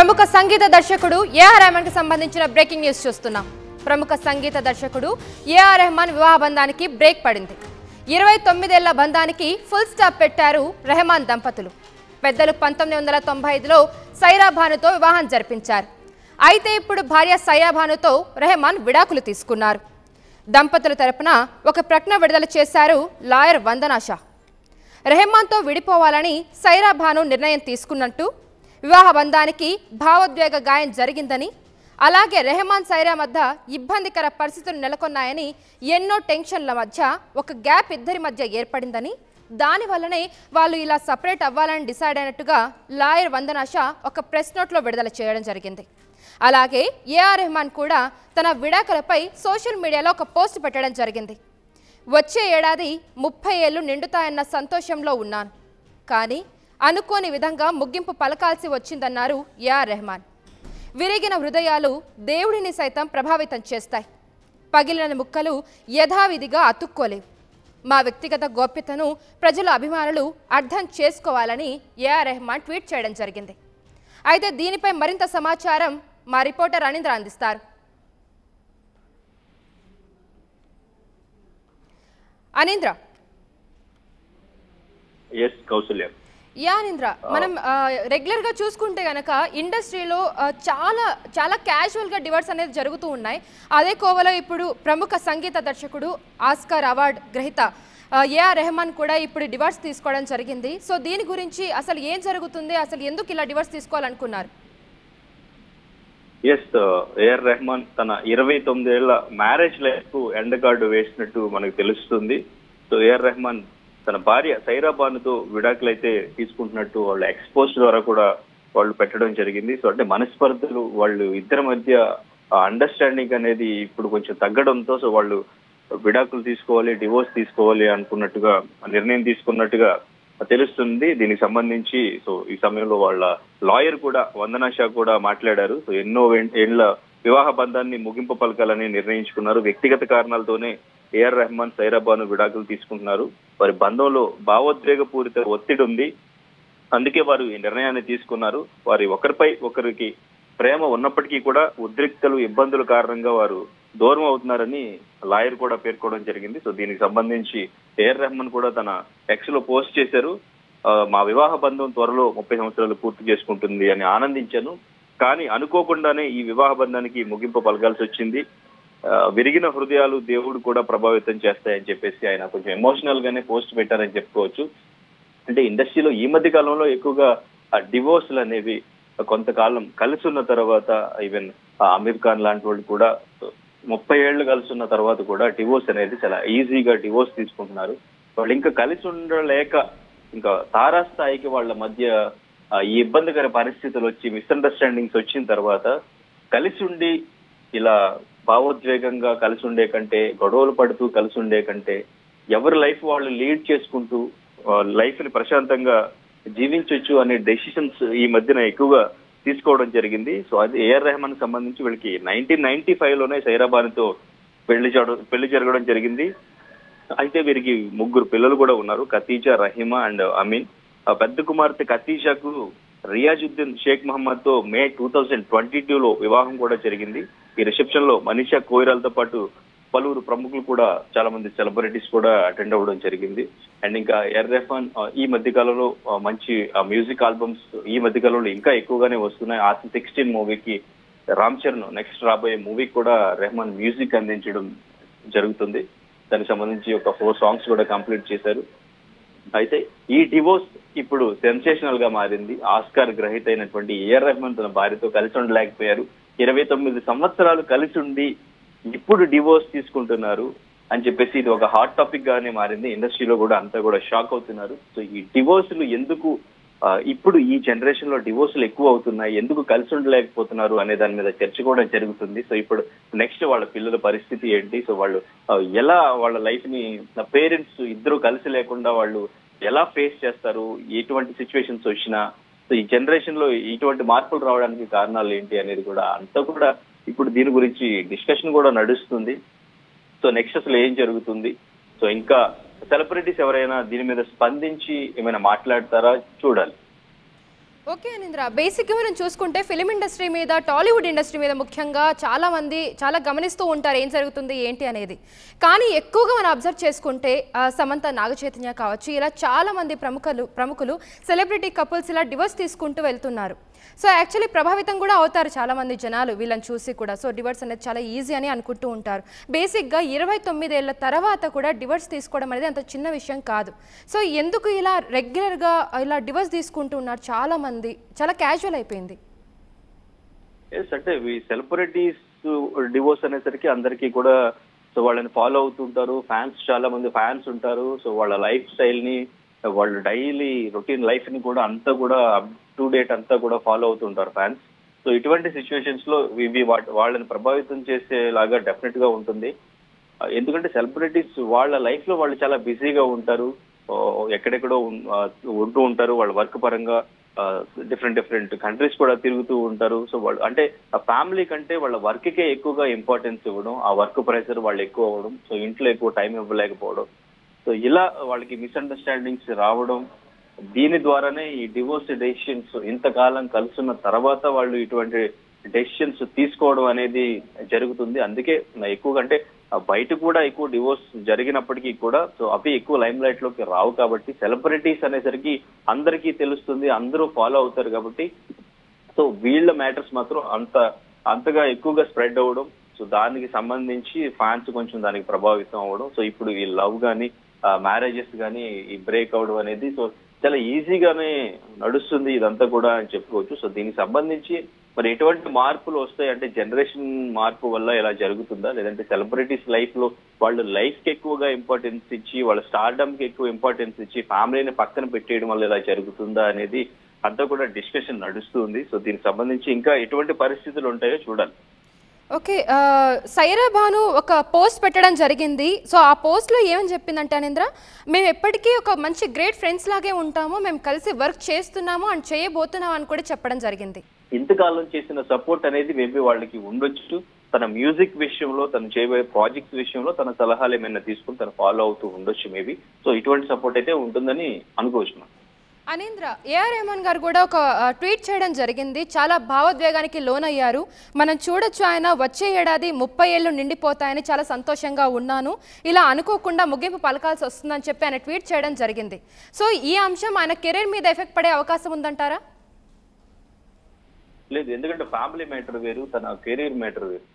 ప్రముఖ సంగీత దర్శకుడు ఏఆర్ రెహమాన్ కి సంబంధించిన బ్రేకింగ్ న్యూస్ చూస్తున్నాం. ప్రముఖ సంగీత దర్శకుడు ఏఆర్ రెహమాన్ వివాహ బంధానికి బ్రేక్ పడింది. 29 ఏళ్ల బంధానికి ఫుల్ స్టాప్ పెట్టారు రెహమాన్ దంపతులు. పెద్దలు 1995లో సైరా భానుతో వివాహం జరిపించారు. అయితే ఇప్పుడు భార్య సైరా భానుతో రెహమాన్ విడాకులు తీసుకున్నారు. దంపతుల తరపున ఒక ప్రకటన విడుదల చేశారు లాయర్ వందనా షా. రెహమాన్తో విడిపోవాలని సైరా భాను నిర్ణయం తీసుకున్నట్టు, వివాహ బంధానికి భావోద్వేగ గాయం జరిగిందని, అలాగే రెహమాన్ సైరా మధ్య ఇబ్బందికర పరిస్థితులు నెలకొన్నాయని, ఎన్నో టెన్షన్ల మధ్య ఒక గ్యాప్ ఇద్దరి మధ్య ఏర్పడిందని, దానివల్లనే వాళ్ళు ఇలా సపరేట్ అవ్వాలని డిసైడ్ అయినట్టుగా లాయర్ వందనా షా ఒక ప్రెస్ నోట్లో విడుదల చేయడం జరిగింది. అలాగే ఏఆర్ రెహమాన్ కూడా తన విడాకులపై సోషల్ మీడియాలో ఒక పోస్ట్ పెట్టడం జరిగింది. వచ్చే ఏడాది 30 ఏళ్లు నిండుతాయన్న సంతోషంలో ఉన్నాను, కానీ అనుకోని విధంగా ముగింపు పలకాల్సి వచ్చిందన్నారు ఏఆర్ రెహమాన్. విరిగిన హృదయాలు దేవుడిని సైతం ప్రభావితం చేస్తాయి. పగిలిన ముక్కలు యథావిధిగా అతుక్కోలేవు. మా వ్యక్తిగత గోప్యతను ప్రజల అభిమానులు అర్థం చేసుకోవాలని ఏఆర్ రెహమాన్ ట్వీట్ చేయడం జరిగింది. అయితే దీనిపై మరింత సమాచారం మా రిపోర్టర్ అనింద్ర అందిస్తారు. అనింద్ర. యానింద్ర, మనం రెగ్యులర్ గా చూసుకుంటే గనక ఇండస్ట్రీలో చాలా క్యాజువల్ గా డివోర్స్ అనేది జరుగుతూ ఉన్నాయి. అదే కోవలో ఇప్పుడు ప్రముఖ సంగీత దర్శకుడు, ఆస్కార్ అవార్డు గ్రహీత ఏఆర్ రెహమాన్ కూడా ఇప్పుడు డివోర్స్ తీసుకోవడం జరిగింది. సో దీని గురించి అసలు ఏం జరుగుతుంది, అసలు ఎందుకు ఇలా డివోర్స్ తీసుకోవాలనుకున్నారు? ఏఆర్ రెహమాన్ తన 29 ఏళ్ల మ్యారేజ్ లైఫ్ కు ఎండ్ కార్డు వేసినట్టు మనకు తెలుస్తుంది. సో ఏఆర్ రెహమాన్ తన భార్య సైరా భానుతో విడాకులైతే తీసుకుంటున్నట్టు వాళ్ళు ఎక్స్పోజ్ ద్వారా కూడా వాళ్ళు పెట్టడం జరిగింది. సో అంటే మనస్పర్ధలు వాళ్ళు ఇద్దరి మధ్య అండర్స్టాండింగ్ అనేది ఇప్పుడు కొంచెం తగ్గడంతో సో వాళ్ళు విడాకులు తీసుకోవాలి, డివోర్స్ తీసుకోవాలి అనుకున్నట్టుగా నిర్ణయం తీసుకున్నట్టుగా తెలుస్తుంది. దీనికి సంబంధించి సో ఈ సమయంలో వాళ్ళ లాయర్ కూడా వందనా షా కూడా మాట్లాడారు. సో ఎన్నో ఏళ్ల వివాహ బంధాన్ని ముగింపు పలకాలని నిర్ణయించుకున్నారు. వ్యక్తిగత కారణాలతోనే ఏఆర్ రెహమాన్ సైరా భాను విడాకులు తీసుకుంటున్నారు. వారి బంధంలో భావోద్వేగపూరిత ఒత్తిడి ఉంది, అందుకే వారు ఈ నిర్ణయాన్ని తీసుకున్నారు. వారి ఒకరిపై ఒకరికి ప్రేమ ఉన్నప్పటికీ కూడా ఉద్రిక్తలు, ఇబ్బందుల కారణంగా వారు దూరం అవుతున్నారని లాయర్ కూడా పేర్కోవడం జరిగింది. సో దీనికి సంబంధించి ఏఆర్ రెహమాన్ కూడా తన ఎక్స్ లో పోస్ట్ చేశారు. మా వివాహ బంధం త్వరలో 30 సంవత్సరాలు పూర్తి చేసుకుంటుంది అని ఆనందించాను, కానీ అనుకోకుండానే ఈ వివాహ బంధానికి ముగింపు పలకాల్సి వచ్చింది. విరిగిన హృదయాలు దేవుడు కూడా ప్రభావితం చేస్తాయని చెప్పేసి ఆయన కొంచెం ఎమోషనల్ గానే పోస్ట్ పెట్టారని చెప్పుకోవచ్చు. అంటే ఇండస్ట్రీలో ఈ మధ్య కాలంలో ఎక్కువగా డివోర్స్లు అనేవి కొంతకాలం కలిసి ఉన్న తర్వాత, ఈవెన్ అమీర్ ఖాన్ లాంటి వాళ్ళు కూడా 30 ఏళ్లు కలిసి ఉన్న తర్వాత కూడా డివోర్స్ అనేది చాలా ఈజీగా డివోర్స్ తీసుకుంటున్నారు. వాళ్ళు ఇంకా కలిసి ఉండలేక ఇంకా తారాస్థాయికి వాళ్ళ మధ్య ఈ ఇబ్బందికర పరిస్థితులు వచ్చి మిస్అండర్స్టాండింగ్స్ వచ్చిన తర్వాత కలిసి ఉండి ఇలా భావోద్వేగంగా కలిసి ఉండే కంటే, గొడవలు పడుతూ కలిసి ఉండే కంటే ఎవరి లైఫ్ వాళ్ళు లీడ్ చేసుకుంటూ లైఫ్ ని ప్రశాంతంగా జీవించవచ్చు అనే డెసిషన్స్ ఈ మధ్యన ఎక్కువగా తీసుకోవడం జరిగింది. సో అది ఏఆర్ రెహమాన్ సంబంధించి వీళ్ళకి 1995లోనే సైరా భానుతో పెళ్లి జరగడం జరిగింది. అయితే వీరికి 3 పిల్లలు కూడా ఉన్నారు, ఖతీజా, రహీమా అండ్ అమీన్. పెద్ద కుమార్తె ఖతీజాకు రియాజుద్దీన్ షేక్ మహమ్మద్ తో మే 2022లో వివాహం కూడా జరిగింది. ఈ రిసెప్షన్ లో మనీషా కోయిరాలతో పాటు పలువురు ప్రముఖులు కూడా, చాలా మంది సెలబ్రిటీస్ కూడా అటెండ్ అవ్వడం జరిగింది. అండ్ ఇంకా ఏఆర్ రెహమాన్ ఈ మధ్య కాలంలో మంచి మ్యూజిక్ ఆల్బమ్స్ ఈ మధ్య కాలంలో ఇంకా ఎక్కువగానే వస్తున్నాయి. ఆర్ట్ 16 మూవీకి రామ్ చరణ్ నెక్స్ట్ రాబోయే మూవీకి కూడా రెహమాన్ మ్యూజిక్ అందించడం జరుగుతుంది. దానికి సంబంధించి ఒక 4 సాంగ్స్ కూడా కంప్లీట్ చేశారు. అయితే ఈ డివోర్స్ ఇప్పుడు సెన్సేషనల్ గా మారింది. ఆస్కార్ గ్రహీత అయినటువంటి ఏఆర్ రెహమాన్ తన భార్యతో కలిసి ఉండలేకపోయారు. 29 సంవత్సరాలు కలిసి ఉండి ఇప్పుడు డివోర్స్ తీసుకుంటున్నారు అని చెప్పేసి ఇది ఒక హాట్ టాపిక్ గానే మారింది. ఇండస్ట్రీలో కూడా అంతా కూడా షాక్ అవుతున్నారు. సో ఈ డివోర్సులు ఎందుకు ఇప్పుడు ఈ జనరేషన్ లో డివోర్సులు ఎక్కువ అవుతున్నాయి, ఎందుకు కలిసి ఉండలేకపోతున్నారు అనే దాని మీద చర్చ కూడా జరుగుతుంది. సో ఇప్పుడు నెక్స్ట్ వాళ్ళ పిల్లల పరిస్థితి ఏంటి, సో వాళ్ళు ఎలా వాళ్ళ లైఫ్ ని పేరెంట్స్ ఇద్దరు కలిసి లేకుండా వాళ్ళు ఎలా ఫేస్ చేస్తారు, ఎటువంటి సిచ్యువేషన్స్ వచ్చినా, సో ఈ జనరేషన్ లో ఇటువంటి మార్పులు రావడానికి కారణాలు ఏంటి అనేది కూడా అంతా కూడా ఇప్పుడు దీని గురించి డిస్కషన్ కూడా నడుస్తుంది. సో నెక్స్ట్ అసలు ఏం జరుగుతుంది, సో ఇంకా సెలబ్రిటీస్ ఎవరైనా దీని మీద స్పందించి ఏమైనా మాట్లాడతారా చూడాలి. ఓకే అనింద్ర, బేసిక్గా మనం చూసుకుంటే ఫిలిం ఇండస్ట్రీ మీద, టాలీవుడ్ ఇండస్ట్రీ మీద ముఖ్యంగా చాలామంది చాలా గమనిస్తూ ఉంటారు ఏం జరుగుతుంది ఏంటి అనేది. కానీ ఎక్కువగా మనం అబ్జర్వ్ చేసుకుంటే సమంత, నాగచైతన్య కావచ్చు, ఇలా చాలామంది ప్రముఖులు సెలబ్రిటీ కపుల్స్ ఇలా డివోర్స్ తీసుకుంటూ వెళ్తున్నారు. సో యాక్చువల్లీ ప్రభావితం కూడా అవుతారు చాలామంది జనాలు వీళ్ళని చూసి కూడా. సో డివోర్స్ అనేది చాలా ఈజీ అని అనుకుంటూ ఉంటారు. బేసిక్గా 29 ఏళ్ల తర్వాత కూడా డివోర్స్ తీసుకోవడం అనేది అంత చిన్న విషయం కాదు. సో ఎందుకు ఇలా రెగ్యులర్గా ఇలా డివోర్స్ తీసుకుంటూ ఉన్నారు చాలామంది? చాలా క్యాజువల్ అయిపోయింది. అంటే ఈ సెలబ్రిటీస్ డివోర్స్ అనేసరికి అందరికీ కూడా సో వాళ్ళని ఫాలో అవుతుంటారు. ఫ్యాన్స్, చాలా మంది ఫ్యాన్స్ ఉంటారు. సో వాళ్ళ లైఫ్ స్టైల్ ని, వాళ్ళ డైలీ రొటీన్ లైఫ్ ని కూడా అంతా కూడా అప్ టు డేట్ అంతా కూడా ఫాలో అవుతుంటారు ఫ్యాన్స్. సో ఇటువంటి సిచ్యువేషన్స్ లో ఇవి వాళ్ళని ప్రభావితం చేసేలాగా డెఫినెట్ గా ఉంటుంది. ఎందుకంటే సెలబ్రిటీస్ వాళ్ళ లైఫ్ లో వాళ్ళు చాలా బిజీగా ఉంటారు, ఎక్కడెక్కడో ఉంటూ ఉంటారు. వాళ్ళ వర్క్ పరంగా డిఫరెంట్ కంట్రీస్ కూడా తిరుగుతూ ఉంటారు. సో వాళ్ళు అంటే ఆ ఫ్యామిలీ కంటే వాళ్ళ వర్క్ కే ఎక్కువగా ఇంపార్టెన్స్ ఇవ్వడం, ఆ వర్క్ ప్రెషర్ వాళ్ళు ఎక్కువ అవ్వడం, సో ఇంట్లో ఎక్కువ టైం ఇవ్వలేకపోవడం, సో ఇలా వాళ్ళకి మిస్అండర్స్టాండింగ్స్ రావడం, దీని ద్వారానే ఈ డివోర్స్ డెసిషన్స్ ఇంతకాలం కలుసున్న తర్వాత వాళ్ళు ఇటువంటి డెసిషన్స్ తీసుకోవడం అనేది జరుగుతుంది. అందుకే ఎక్కువగా అంటే బయట కూడా ఎక్కువ డివోర్స్ జరిగినప్పటికీ కూడా సో అవి ఎక్కువ లైమ్ లైట్ లోకి రావు. కాబట్టి సెలబ్రిటీస్ అనేసరికి అందరికీ తెలుస్తుంది, అందరూ ఫాలో అవుతారు. కాబట్టి సో వీళ్ళ మ్యాటర్స్ మాత్రం అంతగా ఎక్కువగా స్ప్రెడ్ అవ్వడం, సో దానికి సంబంధించి ఫ్యాన్స్ కొంచెం దానికి ప్రభావితం అవ్వడం, సో ఇప్పుడు ఈ లవ్ కానీ మ్యారేజెస్ కానీ ఈ బ్రేక్ అవడం అనేది సో చాలా ఈజీగానే నడుస్తుంది ఇదంతా కూడా అని చెప్పుకోవచ్చు. సో దీనికి సంబంధించి మరి ఎటువంటి మార్పులు వస్తాయి అంటే జనరేషన్ మార్పు వల్ల ఇలా జరుగుతుందా, లేదంటే సెలబ్రిటీస్ లైఫ్ లో వాళ్ళు లైఫ్ కి ఎక్కువగా ఇంపార్టెన్స్ ఇచ్చి, వాళ్ళ స్టార్డమ్ కి ఎక్కువ ఇంపార్టెన్స్ ఇచ్చి ఫ్యామిలీని పక్కన పెట్టేయడం వల్ల ఇలా జరుగుతుందా అనేది అంతా కూడా డిస్కషన్ నడుస్తుంది. సో దీనికి సంబంధించి ఇంకా ఎటువంటి పరిస్థితులు ఉంటాయో చూడాలి. ఓకే, సైరా భాను ఒక పోస్ట్ పెట్టడం జరిగింది. సో ఆ పోస్ట్లో ఏమని చెప్పిందంటే అనింద్ర, మేము ఎప్పటికీ ఒక మంచి గ్రేట్ ఫ్రెండ్స్ లాగే ఉంటాము, మేము కలిసి వర్క్ చేస్తున్నాము అండ్ చేయబోతున్నాము అని కూడా చెప్పడం జరిగింది. ఇంతకాలం చేసిన సపోర్ట్ అనేది మేబీ వాళ్ళకి ఉండొచ్చు. తన మ్యూజిక్ విషయంలో, తను చేయబోయే ప్రాజెక్ట్స్ విషయంలో తన సలహాలు ఏమైనా తీసుకుని తను ఫాలో అవుతూ ఉండొచ్చు మేబీ. సో ఇటువంటి సపోర్ట్ అయితే ఉంటుందని అనుకోవచ్చు. అనింద్ర, ఏఆర్ రెహమాన్ గారు కూడా ఒక ట్వీట్ చేయడం జరిగింది. చాలా భావోద్వేగానికి లోనయ్యారు. మనం చూడొచ్చు, ఆయన వచ్చే ఏడాది 30 ఏళ్ళు నిండిపోతాయని చాలా సంతోషంగా ఉన్నాను, ఇలా అనుకోకుండా ముగింపు పలకాల్సి వస్తుందని చెప్పి ఆయన ట్వీట్ చేయడం జరిగింది. సో ఈ అంశం ఆయన కెరీర్ మీద ఎఫెక్ట్ పడే అవకాశం ఉందంటారా? లేదు, ఎందుకంటే ఫ్యామిలీ మ్యాటర్ వేరు, తన కెరీర్ మ్యాటర్ వేరు.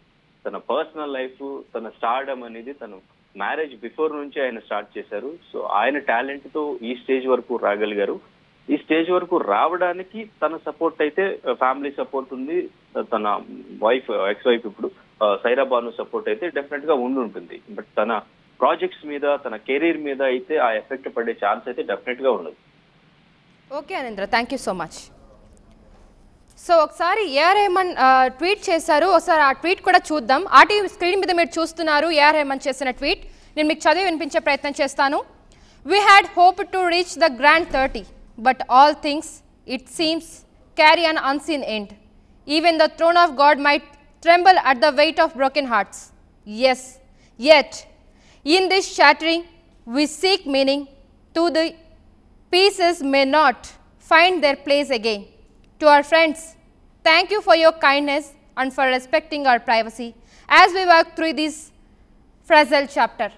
తన పర్సనల్ లైఫ్, తన స్టార్డమ్ అనేది తను మ్యారేజ్ బిఫోర్ నుంచి ఆయన స్టార్ట్ చేశారు. సో ఆయన టాలెంట్ తో ఈ స్టేజ్ వరకు రాగలిగారు. ఈ స్టేజ్ వరకు రావడానికి తన సపోర్ట్ అయితే ఫ్యామిలీ సపోర్ట్ ఉంది, తన వైఫ్, ఎక్స్ వైఫ్ ఇప్పుడు సైరా భాను సపోర్ట్ అయితే డెఫినెట్ గా ఉంటుంది. బట్ తన ప్రాజెక్ట్స్ మీద, తన కెరీర్ మీద అయితే ఆ ఎఫెక్ట్ పడే ఛాన్స్ అయితే డెఫినెట్ గా ఉండదు. Okay Anindra, thank you so much. So ఒకసారి ఏఆర్ రెహమాన్ ట్వీట్ చేశారు, ఒకసారి ఆ ట్వీట్ కూడా చూద్దాం. ఆర్టీవీ స్క్రీన్ మీద మీరు చూస్తున్నారు ఏఆర్ రెహమాన్ చేసిన ట్వీట్. నేను మీకు చదివి వినిపించే ప్రయత్నం చేస్తాను. We had hoped to reach the grand 30, but all things, it seems, carry an unseen end. Even the throne of God might tremble at the weight of broken hearts. Yes, yet, in this shattering, we seek meaning to the pieces may not find their place again. To our friends, thank you for your kindness and for respecting our privacy as we work through this fragile chapter.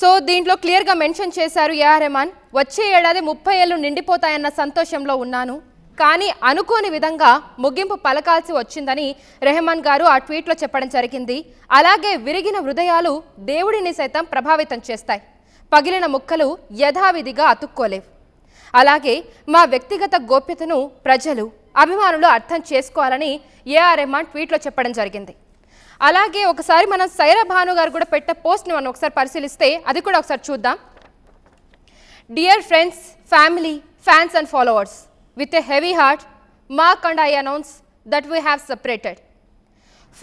So దీంట్లో క్లియర్గా mention చేశారు AR Rahman, వచ్చే ఏడాది 30 ఏళ్ళు నిండిపోతాయన్న సంతోషంలో ఉన్నాను, కానీ అనుకోని విధంగా ముగింపు పలకాల్సి వచ్చిందని రెహమాన్ గారు ఆ ట్వీట్లో చెప్పడం జరిగింది. అలాగే విరిగిన హృదయాలు దేవుడిని సైతం ప్రభావితం చేస్తాయి, పగిలిన ముక్కలు యథావిధిగా అతుక్కోలేవు. అలాగే మా వ్యక్తిగత గోప్యతను ప్రజలు, అభిమానులు అర్థం చేసుకోవాలని ఏఆర్ రెహమాన్ ట్వీట్లో చెప్పడం జరిగింది. అలాగే ఒకసారి మనం సైరా భాను గారు కూడా పెట్టే పోస్ట్ని మనం ఒకసారి పరిశీలిస్తే అది కూడా ఒకసారి చూద్దాం. Dear friends, family, fans and followers, with a heavy heart, Mark and I announce that we have separated.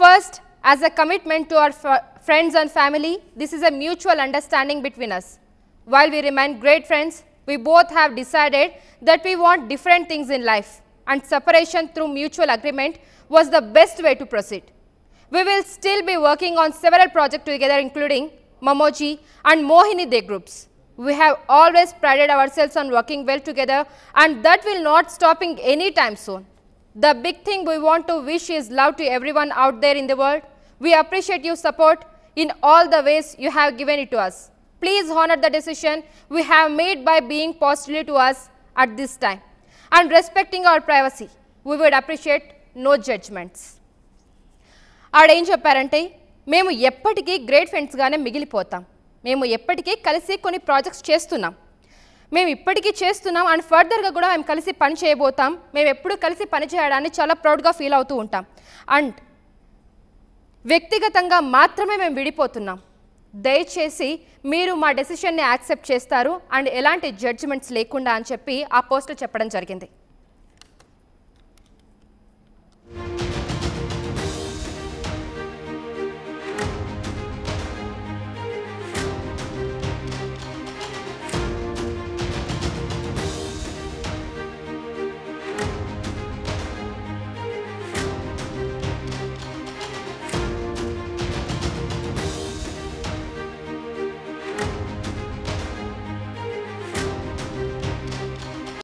First, as a commitment to our friends and family, this is a mutual understanding between us. While we remain great friends, we both have decided that we want different things in life, and separation through mutual agreement was the best way to proceed. We will still be working on several projects together, including Mamoji and Mohini Day groups. We have always prided ourselves on working well together, and that will not stopping anytime soon. The big thing we want to wish is love to everyone out there in the world. We appreciate your support in all the ways you have given it to us. Please honor the decision we have made by being positive to us at this time and respecting our privacy. We would appreciate no judgments. ఆడేం చెప్పారంటే, మేము ఎప్పటికీ great ఫ్రెండ్స్గానే మిగిలిపోతాం. మేము ఎప్పటికీ కలిసి కొన్ని projects చేస్తున్నాం. మేము ఇప్పటికీ చేస్తున్నాం అండ్ ఫర్దర్గా కూడా మేము కలిసి పని చేయబోతాం. మేము ఎప్పుడు కలిసి పని చేయడాన్ని చాలా ప్రౌడ్గా ఫీల్ అవుతూ ఉంటాం. అండ్ వ్యక్తిగతంగా మాత్రమే మేము విడిపోతున్నాం. దయచేసి మీరు మా డెసిషన్ని యాక్సెప్ట్ చేస్తారు అండ్ ఎలాంటి జడ్జిమెంట్స్ లేకుండా అని చెప్పి ఆ పోస్ట్లో చెప్పడం జరిగింది.